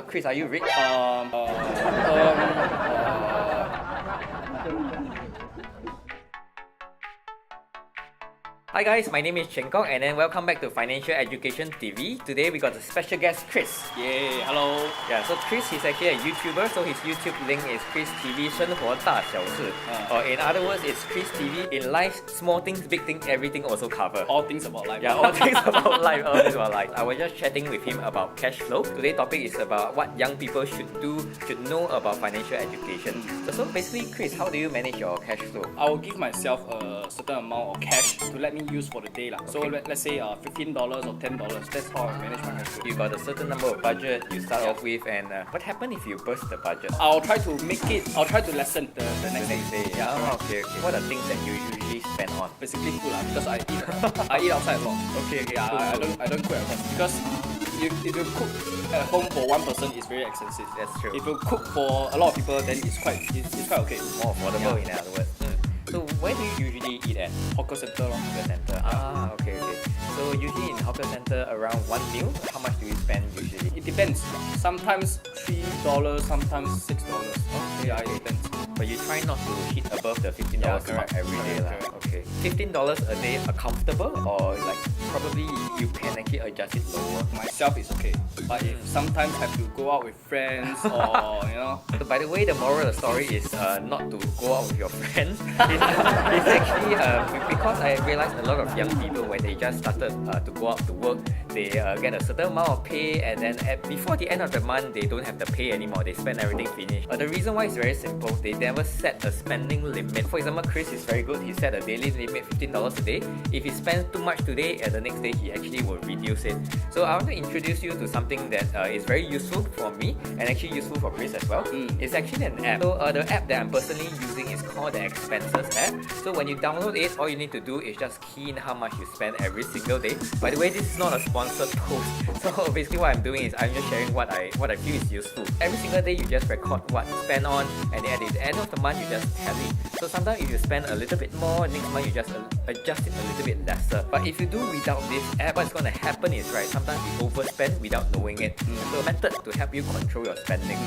Chris, are you rich? Hi guys, my name is Chengkok and then welcome back to Financial Education TV. Today we got a special guest, Chris. Yay, hello. Yeah, so Chris is actually a YouTuber, so his YouTube link is Chris TV 生活大小事. Or in other words, it's Chris TV in life, small things, big things, everything also cover. All things about life. Yeah, all things about life, all things about life. I was just chatting with him about cash flow. Today's topic is about what young people should know about financial education. So basically, Chris, how do you manage your cash flow? I will give myself a certain amount of cash to let me use for the day. Okay. So let's say $15 or $10. That's how I manage my cash flow. You got a certain number of budget you start off with, and what happens if you burst the budget? I'll try to lessen the next day. Yeah, okay. What are things that you usually spend on? Basically food because I eat outside a lot. Okay. Yeah, I don't cook at home because if you cook at home for one person, it's very expensive. That's true. If you cook for a lot of people, then it's quite okay. More affordable, in other words. So where do you usually eat at? Hawker center. Hawker center. Okay. So usually in hawker center, around one meal, how much do you spend usually? It depends. Sometimes $3, sometimes $6. Okay. Yeah, it depends. But you try not to hit above the $15 mark every day. Correct. Okay. $15 a day are comfortable, or like probably you can actually adjust it lower? Myself is okay. But if sometimes have to go out with friends or So by the way, the moral of the story is not to go out with your friends. It's actually because I realized a lot of young people when they just started to go out to work, they get a certain amount of pay, and then before the end of the month they don't have the pay anymore. They spend everything finished. The reason why is very simple. They never set a spending limit. For example, Chris is very good. He set a daily limit $15 a day. If he spends too much today, the next day he actually will reduce it. So I want to introduce you to something that is very useful for me and actually useful for Chris as well. It's actually an app. So the app that I'm personally using is called the Expenses app. So when you download it, all you need to do is just key in how much you spend every single day. By the way, this is not a sponsored post. So basically what I'm doing is I'm just sharing what I feel is useful. Every single day you just record what you spend on, and then at the end of the month you just tally. So sometimes if you spend a little bit more, next month you just adjust it a little bit lesser. But if you do without this app, what's going to happen is, right, sometimes you overspend without knowing it. So a method to help you control your spending.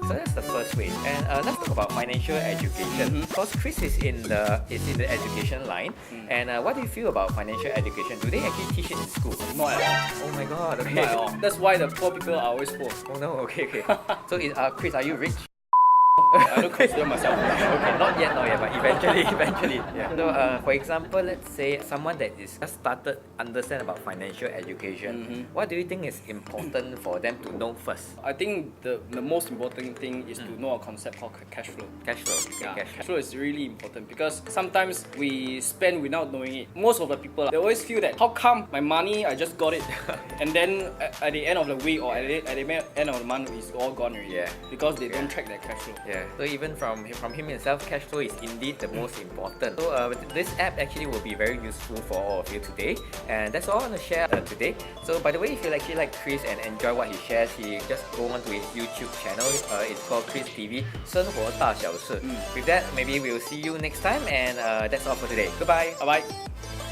So that's the first way. And let's talk about financial education. Because Chris is in the education line. And what do you feel about financial education? Do they actually teach it in school? Not at all. Oh my god, okay. Not at all. That's why the poor people are always poor. Oh no, okay. So Chris, are you rich? I don't consider myself rich. Okay, not yet, but eventually. Yeah. So, for example, let's say someone that is just started understand about financial education. What do you think is important for them to know first? I think the most important thing is to know a concept called cash flow. Cash flow. Okay, Yeah, cash cash flow is really important because sometimes we spend without knowing it. Most of the people, they always feel that how come my money, I just got it, and then at the end of the week or at the end of the month, it's all gone already. Yeah. Because they don't track their cash flow. Yeah. So even from him himself, cash flow is indeed the most important. So this app actually will be very useful for all of you today. And that's all I want to share today. So by the way, if you actually like Chris and enjoy what he shares, he just go on to his YouTube channel. It's called Chris TV 生活大小事. With that, maybe we'll see you next time. And that's all for today. Goodbye. Bye bye.